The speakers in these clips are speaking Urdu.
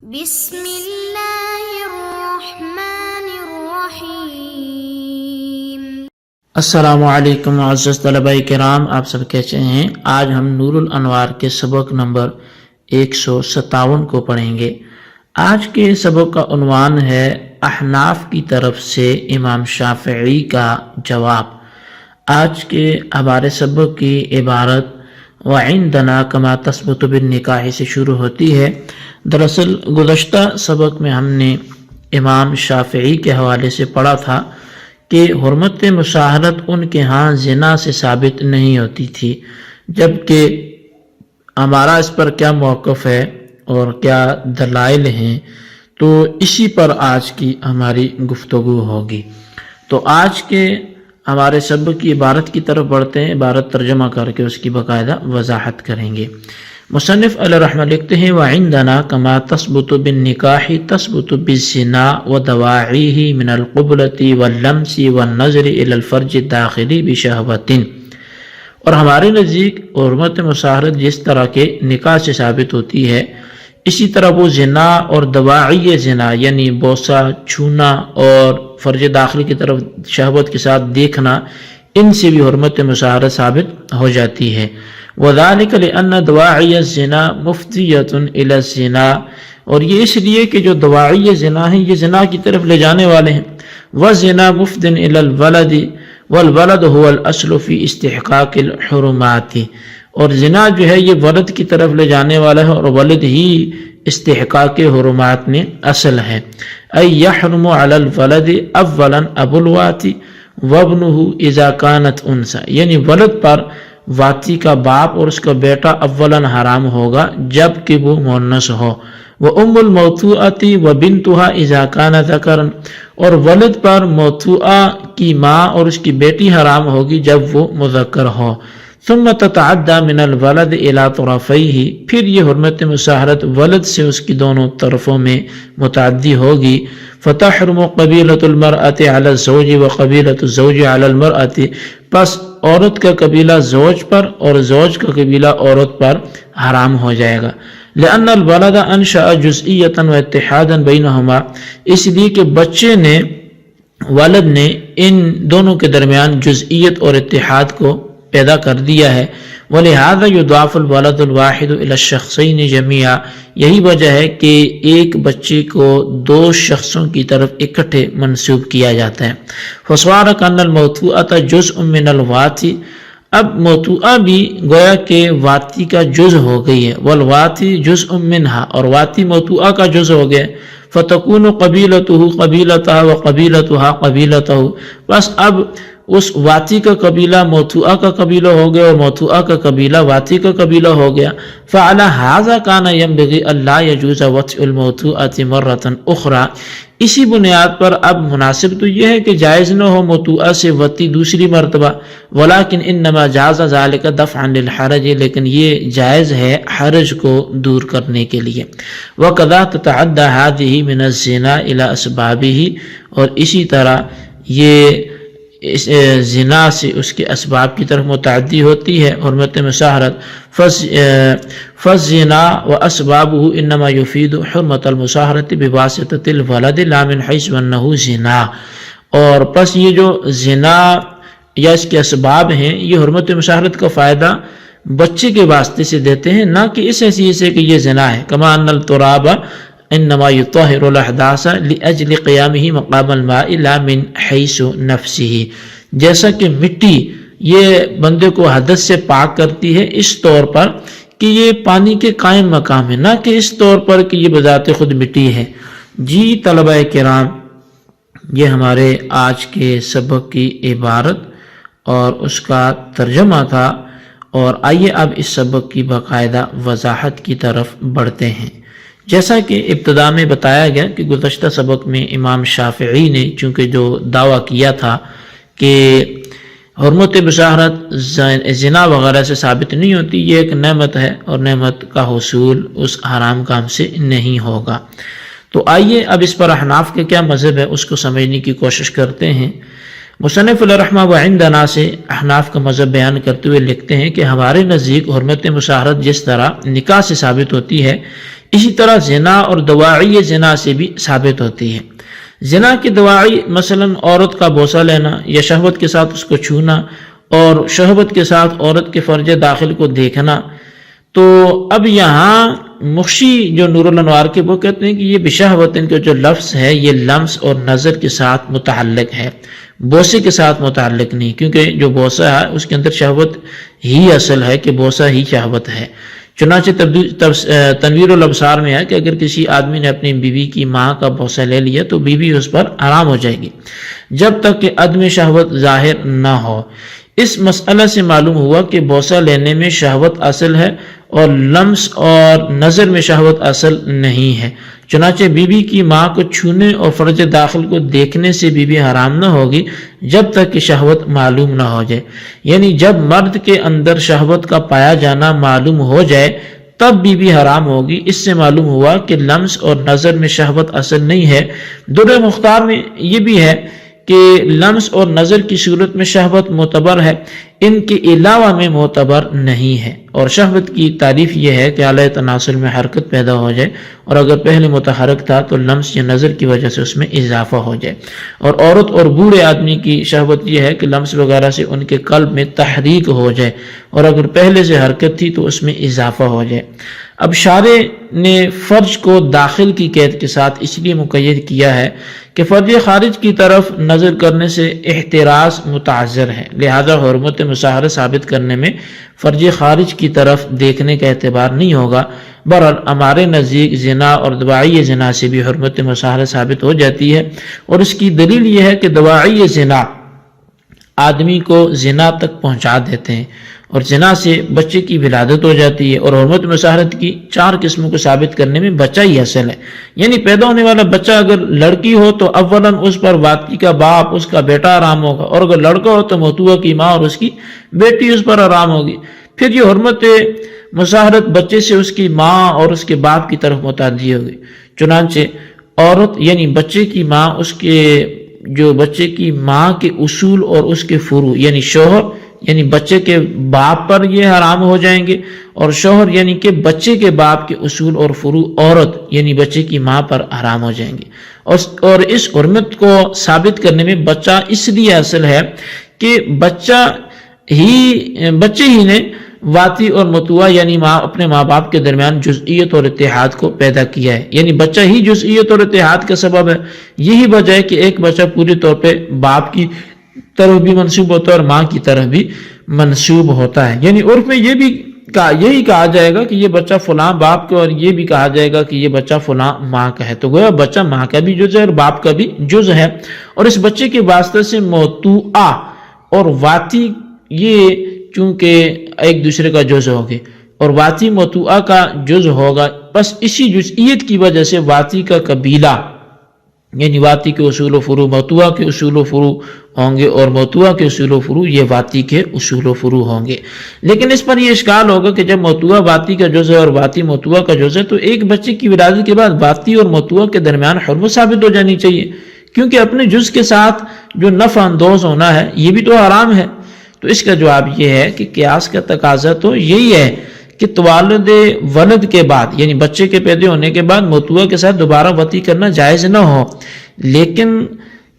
بسم اللہ الرحمن الرحیم۔ السلام علیکم معزز طلباء کرام، آپ سب کیسے ہیں؟ آج ہم نور الانوار کے سبق نمبر 157 کو پڑھیں گے۔ آج کے سبق کا عنوان ہے احناف کی طرف سے امام شافعی کا جواب۔ آج کے ہمارے سبق کی عبارت وعندنا کما تثبت بالنکاح سے شروع ہوتی ہے۔ دراصل گزشتہ سبق میں ہم نے امام شافعی کے حوالے سے پڑھا تھا کہ حرمت مشاہرت ان کے ہاں زنا سے ثابت نہیں ہوتی تھی، جبکہ ہمارا اس پر کیا موقف ہے اور کیا دلائل ہیں، تو اسی پر آج کی ہماری گفتگو ہوگی۔ تو آج کے ہمارے سبق کی عبارت کی طرف بڑھتے ہیں، عبارت ترجمہ کر کے اس کی باقاعدہ وضاحت کریں گے۔ مصنف علیہ رحمہ لکھتے ہیں وعندنا کما تثبت بالنکاح تثبت بالزنا ودواعیہ من القبلۃ واللمس والنظر الی الفرج الداخلی بشہوۃ، اور ہمارے نزدیک حرمت مشاہرت جس طرح کے نکاح سے ثابت ہوتی ہے، اسی طرح وہ زنا اور دواعی زنا یعنی بوسہ، چھونا اور فرج داخلی کی طرف شہوت کے ساتھ دیکھنا، ان سے بھی حرمت مشاہرت ثابت ہو جاتی ہے۔ وَذَلِكَ لِأَنَّ دَوَاعِيَ الزِّنَا مُفْضِيَةٌ إِلَى الزِّنَا، اور یہ اس لیے کہ جو دواعی زنا ہیں یہ زنا کی طرف لے جانے والے ہیں۔ وَالزِّنَا مُفْضٍ إِلَى الْوَلَدِ وَالْوَلَدُ هُوَ الْأَصْلُ فِي اسْتِحْقَاقِ الْحُرُمَاتِ، اور زنا جو ہے یہ ولد کی طرف لے جانے والا ہے، اور ولد ہی استحقاق حرمات میں اصل ہے۔ أي يحرم على الولد اولا ابو الواتی وابنه اذا كانت انثى، یعنی ولد پر واتی کا باپ اور اس کا بیٹا اولا حرام ہوگا جب کہ وہ مؤنث ہو۔ وام الموطوءۃ وبنتها اذا كان ذکرا، اور ولد پر موطوءہ کی ماں اور اس کی بیٹی حرام ہوگی جب وہ مذکر ہو۔ ثم تتعدى من الولد الى طرفيه، پھر یہ حرمت مشاہرت ولد سے اس کی دونوں طرفوں میں متعدی ہوگی۔ فتحرم قبیلۃ المرأة على الزوج وقبیلۃ الزوج على المرأة، پس عورت کا قبیلہ زوج پر اور زوج کا قبیلہ عورت پر حرام ہو جائے گا۔ لأن الولد انشأ جزئیۃ واتحادا بینہما، اس لیے کہ بچے نے، ولد نے ان دونوں کے درمیان جزئیت اور اتحاد کو پیدا کر دیا ہے۔ وَلِهَذَا يُضَافُ الْوَلَدُ الْوَاحِدُ إِلَى الشَّخْصَيْنِ جَمِيعًا، یہی وجہ ہے کہ ایک بچے کو دو شخصوں کی طرف اکٹھے منسوب کیا جاتا ہے۔ فَصَارَ كَأَنَّ الْمَوْطُوءَةَ جُزْءٌ مِّنَ الْوَاتی، اب موطوءہ بھی گویا کہ واتی کا جز ہو گئی ہے۔ وَالْوَاتی جُزْءٌ مِّنْهَا، اور واتی موطوءہ کا جز ہو گیا۔ فَتَكُونُ قَبِيلَتُهُ قَبِيلَتَهَا وَقَبِيلَتُهَا قَبِيلَتَهُ، بس اب اس واتی کا قبیلہ موطوءہ کا قبیلہ ہو گیا اور موطوءہ کا قبیلہ واتی کا قبیلہ ہو گیا۔ فعلى هذا كان ينبغي الا يجوز وطء الموطوءة مرة اخرى، اسی بنیاد پر اب مناسب تو یہ ہے کہ جائز نہ ہو موطوءہ سے وطی دوسری مرتبہ۔ ولكن انما جاز ذلك دفعا للحرج، لیکن یہ جائز ہے حرج کو دور کرنے کے لیے۔ وكذا تتعدى هذه من الزنا الى اسبابه، اور اسی طرح یہ زنا سے اس کے اسباب کی طرف متعدی ہوتی ہے حرمت مشاہرت۔ فالزنا واسبابه انما يفيد حرمت المشاہرت بواسطة الولد لا من حيث انه زنا، اور پس یہ جو زنا یا اس کے اسباب ہیں یہ حرمت مشاہرت کا فائدہ بچے کے واسطے سے دیتے ہیں، نہ کہ اس حیثیت سے کہ یہ زنا ہے۔ كما ان التراب انما يطهر الاحداث لاجل قیامه مقام الماء لا من حيث نفسه، جیسا کہ مٹی یہ بندے کو حدث سے پاک کرتی ہے اس طور پر کہ یہ پانی کے قائم مقام ہے، نہ کہ اس طور پر کہ یہ بذات خود مٹی ہے۔ جی طلبہ کرام، یہ ہمارے آج کے سبق کی عبارت اور اس کا ترجمہ تھا، اور آئیے اب اس سبق کی باقاعدہ وضاحت کی طرف بڑھتے ہیں۔ جیسا کہ ابتدا میں بتایا گیا کہ گزشتہ سبق میں امام شافعی نے چونکہ جو دعویٰ کیا تھا کہ حرمت مشاہرت زنا وغیرہ سے ثابت نہیں ہوتی، یہ ایک نعمت ہے اور نعمت کا حصول اس حرام کام سے نہیں ہوگا، تو آئیے اب اس پر احناف کا کیا مذہب ہے اس کو سمجھنے کی کوشش کرتے ہیں۔ مصنف علیہ رحمہ وعندنا سے احناف کا مذہب بیان کرتے ہوئے لکھتے ہیں کہ ہمارے نزدیک حرمت مشاہرت جس طرح نکاح سے ثابت ہوتی ہے، اسی طرح زنا اور دواعی زنا سے بھی ثابت ہوتی ہے۔ زنا کی دواعی مثلا عورت کا بوسہ لینا یا شہوت کے ساتھ اس کو چھونا اور شہوت کے ساتھ عورت کے فرج داخل کو دیکھنا۔ تو اب یہاں مخشی جو نور الانوار کے وہ کہتے ہیں کہ یہ بشہوتن کے جو لفظ ہے یہ لمس اور نظر کے ساتھ متعلق ہے، بوسے کے ساتھ متعلق نہیں، کیونکہ جو بوسہ ہے اس کے اندر شہوت ہی اصل ہے کہ بوسہ ہی شہوت ہے۔ چنانچہ تنویر الابصار میں ہے کہ اگر کسی آدمی نے اپنی بیوی کی ماں کا بوسہ لے لیا تو بیوی اس پر حرام ہو جائے گی جب تک کہ عدم شہوت ظاہر نہ ہو۔ اس مسئلہ سے معلوم ہوا کہ بوسہ لینے میں شہوت اصل ہے اور لمس اور نظر میں شہوت اصل نہیں ہے۔ چنانچہ بیوی کی ماں کو چھونے اور فرج داخل کو دیکھنے سے بیوی حرام نہ ہوگی جب تک کہ شہوت معلوم نہ ہو جائے، یعنی جب مرد کے اندر شہوت کا پایا جانا معلوم ہو جائے تب بیوی حرام ہوگی۔ اس سے معلوم ہوا کہ لمس اور نظر میں شہوت اصل نہیں ہے۔ در مختار میں یہ بھی ہے کہ لمس اور نظر کی صورت میں شہوت معتبر ہے، ان کے علاوہ میں معتبر نہیں ہے۔ اور شہوت کی تعریف یہ ہے کہ اعلی تناسل میں حرکت پیدا ہو جائے، اور اگر پہلے متحرک تھا تو لمس یا نظر کی وجہ سے اس میں اضافہ ہو جائے۔ اور عورت اور بوڑھے آدمی کی شہوت یہ ہے کہ لمس وغیرہ سے ان کے قلب میں تحریک ہو جائے، اور اگر پہلے سے حرکت تھی تو اس میں اضافہ ہو جائے۔ اب شارع نے فرج کو داخل کی قید کے ساتھ اس لیے مقید کیا ہے کہ فرج خارج کی طرف نظر کرنے سے احتراز متعذر ہے، لہذا حرمت مصاہرت ثابت کرنے میں فرج خارج کی طرف دیکھنے کا اعتبار نہیں ہوگا۔ بہرحال ہمارے نزدیک زنا اور دواعی زنا سے بھی حرمت مصاہرت ثابت ہو جاتی ہے، اور اس کی دلیل یہ ہے کہ دواعی زنا آدمی کو زنا تک پہنچا دیتے ہیں، اور زنا سے بچے کی ولادت ہو جاتی ہے۔ اور حرمت مصاہرت کی 4 قسموں کو ثابت کرنے میں بچہ ہی اصل ہے، یعنی پیدا ہونے والا بچہ اگر لڑکی ہو تو اولاً اس پر واطی کا باپ، اس کا بیٹا حرام ہوگا، اور اگر لڑکا ہو تو موتوا کی ماں اور اس کی بیٹی اس پر حرام ہوگی۔ پھر یہ حرمت مصاہرت بچے سے اس کی ماں اور اس کے باپ کی طرف متعدی ہوگی۔ چنانچہ عورت یعنی بچے کی ماں، اس کے جو بچے کی ماں کے اصول اور اس کے فروع یعنی شوہر یعنی بچے کے باپ پر یہ حرام ہو جائیں گے، اور شوہر یعنی کہ بچے کے باپ کے اصول اور فروع عورت یعنی بچے کی ماں پر حرام ہو جائیں گے۔ اور اس حرمت کو ثابت کرنے میں بچہ اس لیے اصل ہے کہ بچے ہی نے واطی اور متوا یعنی اپنے ماں باپ کے درمیان جزئیت اور اتحاد کو پیدا کیا ہے، یعنی بچہ ہی جزئیت اور اتحاد کا سبب ہے۔ یہی وجہ ہے کہ ایک بچہ پوری طور پہ باپ کی طرف بھی منسوب ہوتا ہے اور ماں کی طرف بھی منسوب ہوتا ہے، یعنی عرف میں یہی کہا جائے گا کہ یہ بچہ فلاں باپ کا، اور یہ بھی کہا جائے گا کہ یہ بچہ فلاں ماں کا ہے۔ تو گویا بچہ ماں کا بھی جز ہے اور باپ کا بھی جز ہے، اور اس بچے کے واسطے سے موتوعہ اور واتی یہ چونکہ ایک دوسرے کا جز ہوگے، اور واتی موتوعہ کا جز ہوگا، بس اسی جزئیت کی وجہ سے واتی کا قبیلہ یعنی واتی کے اصول و فروع موتوعہ کے اصول و فروع ہوں گے، اور موتوعہ کے اصول و فروع یہ واتی کے اصول و فروع ہوں گے۔ لیکن اس پر یہ اشکال ہوگا کہ جب موتوعہ واتی کا جز ہے اور واتی موتوعہ کا جز ہے تو ایک بچے کی ولادت کے بعد واتی اور موتوعہ کے درمیان حرمت ثابت ہو جانی چاہیے، کیونکہ اپنے جز کے ساتھ جو نفع اندوز ہونا ہے یہ بھی تو حرام ہے۔ تو اس کا جواب یہ ہے کہ قیاس کا تقاضا تو یہی ہے کہ توالد ولد کے بعد یعنی بچے کے پیدا ہونے کے بعد موتوعہ کے ساتھ دوبارہ وطی کرنا جائز نہ ہو، لیکن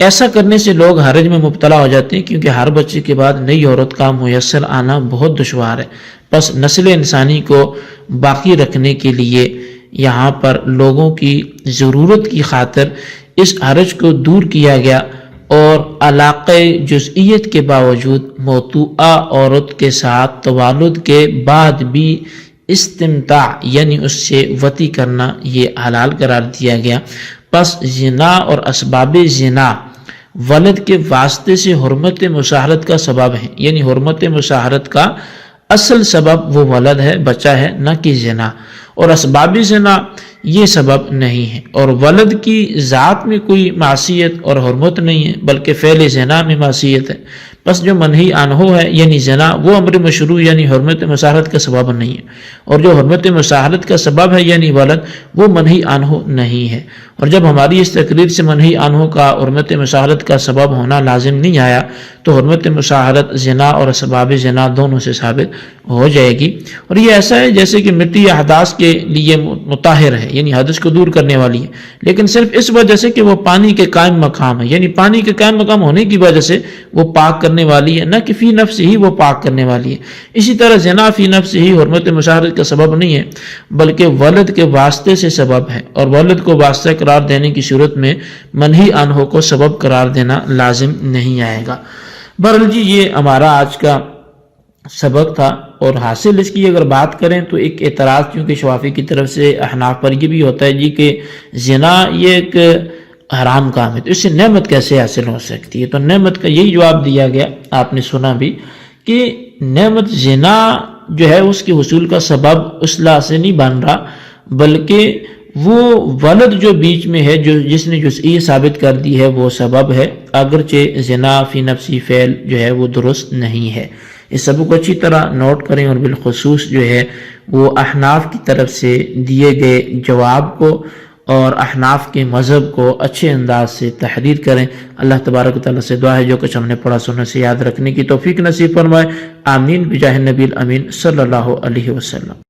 ایسا کرنے سے لوگ حرج میں مبتلا ہو جاتے ہیں، کیونکہ ہر بچے کے بعد نئی عورت کا میسر آنا بہت دشوار ہے۔ بس نسل انسانی کو باقی رکھنے کے لیے یہاں پر لوگوں کی ضرورت کی خاطر اس حرج کو دور کیا گیا، اور علاقہ جزئیت کے باوجود موتوعہ عورت کے ساتھ توالد کے بعد بھی استمتاع یعنی اس سے وطی کرنا یہ حلال قرار دیا گیا۔ پس زنا اور اسباب زنا ولد کے واسطے سے حرمت مصاہرت کا سبب ہے، یعنی حرمت مصاہرت کا اصل سبب وہ ولد ہے، بچہ ہے، نہ کہ زنا۔ اور اسباب زنا یہ سبب نہیں ہے۔ اور ولد کی ذات میں کوئی معصیت اور حرمت نہیں ہے، بلکہ فعل زنا میں معصیت ہے۔ بس جو منہی عنہ ہے یعنی زنا، وہ امر مشروع یعنی حرمت مساحرت کا سبب نہیں ہے، اور جو حرمت مساحرت کا سبب ہے یعنی ولد، وہ منہی عنہ نہیں ہے۔ اور جب ہماری اس تقریر سے منہی عنہ کا حرمت مساحرت کا سبب ہونا لازم نہیں آیا تو حرمت مساحرت زنا اور اسباب زنا دونوں سے ثابت ہو جائے گی۔ اور یہ ایسا ہے جیسے کہ مٹی یا حدث کے لیے مطہر ہے، یعنی حدث کو دور کرنے والی ہے، لیکن صرف اس وجہ سے کہ وہ پانی کے قائم مقام ہے، یعنی پانی کے قائم مقام ہونے کی وجہ سے وہ پاک کرنے والی ہے، نہ کہ فی نفس ہی وہ پاک کرنے والی ہے۔ اسی طرح زنا فی نفس ہی حرمت مساحرت کا سبب نہیں ہے، بلکہ ولد کے واسطے سے سبب ہے، اور ولد کو واسطہ قرار دینے کی صورت میں منہی عنہ کو سبب قرار دینا لازم نہیں آئے گا۔ بہرحال جی یہ ہمارا آج کا سبق تھا، اور حاصل اس کی اگر بات کریں تو ایک اعتراض کیونکہ شوافی کی طرف سے احناف پر یہ بھی ہوتا ہے جی کہ زنا یہ ایک حرام کام ہے، تو اس سے نعمت کیسے حاصل ہو سکتی ہے؟ تو نعمت کا یہی جواب دیا گیا، آپ نے سنا بھی، کہ نعمت زنا جو ہے اس کے حصول کا سبب اصلاح سے نہیں بن رہا، بلکہ وہ ولد جو بیچ میں ہے، جس نے جزئی ثابت کر دی ہے، وہ سبب ہے، اگرچہ زنا فی نفسی فعل جو ہے وہ درست نہیں ہے۔ اس سبب کو اچھی طرح نوٹ کریں، اور بالخصوص جو ہے وہ احناف کی طرف سے دیے گئے جواب کو اور احناف کے مذہب کو اچھے انداز سے تحریر کریں۔ اللہ تبارک و تعالیٰ سے دعا ہے جو کچھ ہم نے پڑھا سننے سے یاد رکھنے کی توفیق نصیب فرمائے۔ آمین بجاہ النبی الامین صلی اللہ علیہ وسلم۔